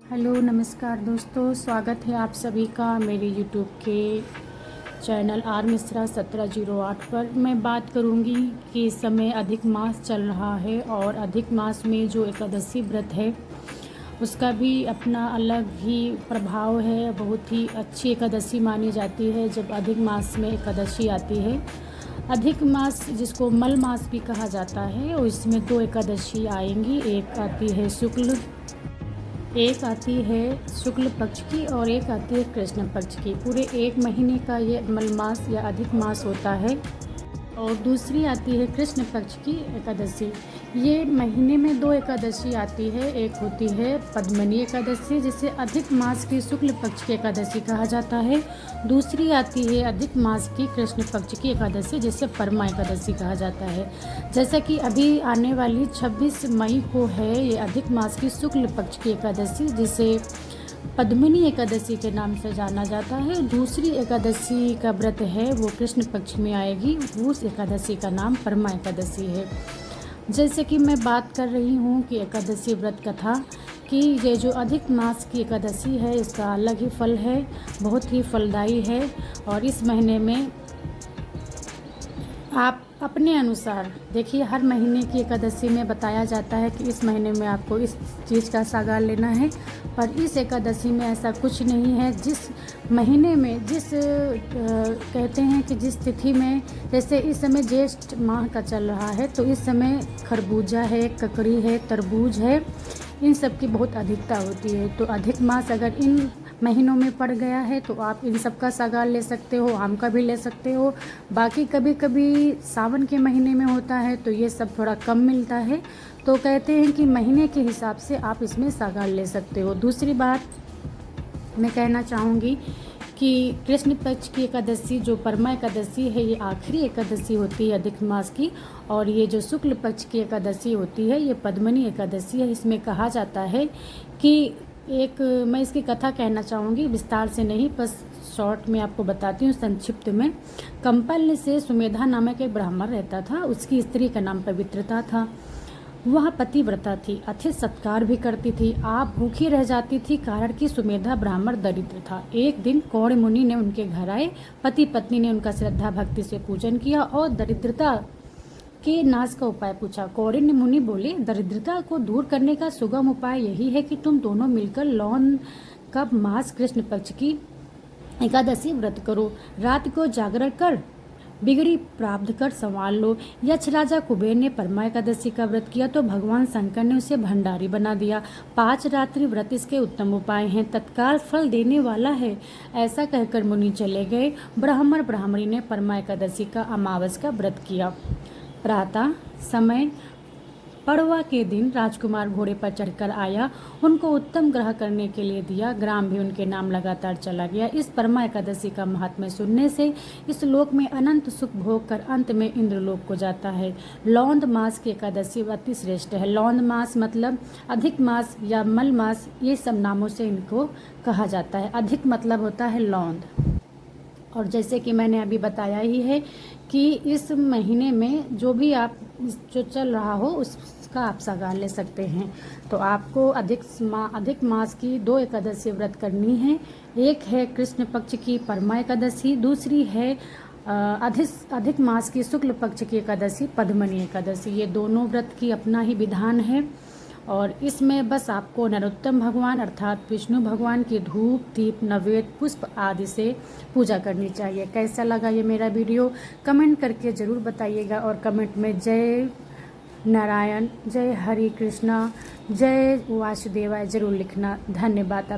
Hello नमस्कार दोस्तों, स्वागत है आप सभी का मेरे यूट्यूब के चैनल आर मिश्रा 1708 पर। मैं बात करूंगी कि इस समय अधिक मास चल रहा है और अधिक मास में जो एकादशी व्रत है उसका भी अपना अलग ही प्रभाव है। बहुत ही अच्छी एकादशी मानी जाती है जब अधिक मास में एकादशी आती है। अधिक मास जिसको मल मास भी कहा जाता है और इसमें दो एकादशी आएंगी। एक आती है शुक्ल पक्ष की और एक आती है कृष्ण पक्ष की। पूरे एक महीने का ये मल मास या अधिक मास होता है। और दूसरी आती है कृष्ण पक्ष की एकादशी। ये महीने में दो एकादशी आती है। एक होती है पद्मनी एकादशी जिसे अधिक मास की शुक्ल पक्ष की एकादशी कहा जाता है। दूसरी आती है अधिक मास की कृष्ण पक्ष की एकादशी जिसे परमा एकादशी कहा जाता है। जैसा कि अभी आने वाली 26 मई को है ये अधिक मास की शुक्ल पक्ष की एकादशी जिसे पद्मिनी एकादशी के नाम से जाना जाता है। दूसरी एकादशी का व्रत है वो कृष्ण पक्ष में आएगी, उस एकादशी का नाम परमा एकादशी है। जैसे कि मैं बात कर रही हूँ कि एकादशी व्रत कथा कि ये जो अधिक मास की एकादशी है इसका अलग ही फल है, बहुत ही फलदायी है। और इस महीने में आप अपने अनुसार देखिए, हर महीने की एकादशी में बताया जाता है कि इस महीने में आपको इस चीज़ का सागार लेना है, पर इस एकादशी में ऐसा कुछ नहीं है। जिस महीने में कहते हैं कि जिस तिथि में, जैसे इस समय ज्येष्ठ माह का चल रहा है तो इस समय खरबूजा है, ककड़ी है, तरबूज है, इन सब की बहुत अधिकता होती है। तो अधिक मास अगर इन महीनों में पड़ गया है तो आप इन सब का सागार ले सकते हो, आम का भी ले सकते हो। बाकी कभी कभी सावन के महीने में होता है तो ये सब थोड़ा कम मिलता है। तो कहते हैं कि महीने के हिसाब से आप इसमें सागार ले सकते हो। दूसरी बात मैं कहना चाहूँगी कि कृष्ण पक्ष की एकादशी जो परमा एकादशी है ये आखिरी एकादशी होती है अधिक मास की, और ये जो शुक्ल पक्ष की एकादशी होती है ये पद्मनी एकादशी है। इसमें कहा जाता है कि मैं इसकी कथा कहना चाहूँगी, विस्तार से नहीं, बस शॉर्ट में आपको बताती हूँ संक्षिप्त में। कंपल से सुमेधा नामक एक ब्राह्मण रहता था। उसकी स्त्री का नाम पवित्रता था। वह पतिव्रता थी, अतिथि सत्कार भी करती थी। आप भूखी रह जाती थी कारण कि सुमेधा ब्राह्मण दरिद्र था। एक दिन कौड़ मुनि ने उनके घर आए। पति पत्नी ने उनका श्रद्धा भक्ति से पूजन किया और दरिद्रता के नाश का उपाय पूछा। कौड़िन्य मुनि बोले, दरिद्रता को दूर करने का सुगम उपाय यही है कि तुम दोनों मिलकर लौन का मास कृष्ण पक्ष की एकादशी व्रत करो। रात को जागरण कर बिगड़ी प्राप्त कर संवार लो। यक्ष राजा कुबेर ने परमा एकादशी का व्रत किया तो भगवान शंकर ने उसे भंडारी बना दिया। 5 रात्रि व्रत इसके उत्तम उपाय हैं, तत्काल फल देने वाला है। ऐसा कहकर मुनि चले गए। ब्राह्मण ब्राह्मणी ने परमा एकादशी का अमावस का व्रत किया। प्रातः समय पड़वा के दिन राजकुमार घोड़े पर चढ़कर आया। उनको उत्तम ग्रह करने के लिए दिया। ग्राम भी उनके नाम लगातार चला गया। इस परमा एकादशी का महात्म्य सुनने से इस लोक में अनंत सुख भोग कर अंत में इंद्रलोक को जाता है। लौंद मास की एकादशी अति श्रेष्ठ है। लौंद मास मतलब अधिक मास या मल मास, ये सब नामों से इनको कहा जाता है। अधिक मतलब होता है लौंद। और जैसे कि मैंने अभी बताया ही है कि इस महीने में जो चल रहा हो उसका आप सागार ले सकते हैं। तो आपको अधिक मास की 2 एकादशी व्रत करनी है। एक है कृष्ण पक्ष की परमा एकादशी, दूसरी है अधिक मास की शुक्ल पक्ष की एकादशी पद्मनी एकादशी। ये दोनों व्रत की अपना ही विधान है। और इसमें बस आपको नरोत्तम भगवान अर्थात विष्णु भगवान की धूप दीप नैवेद्य पुष्प आदि से पूजा करनी चाहिए। कैसा लगा ये मेरा वीडियो कमेंट करके ज़रूर बताइएगा। और कमेंट में जय नारायण, जय हरि कृष्णा, जय वासुदेवाय ज़रूर लिखना। धन्यवाद।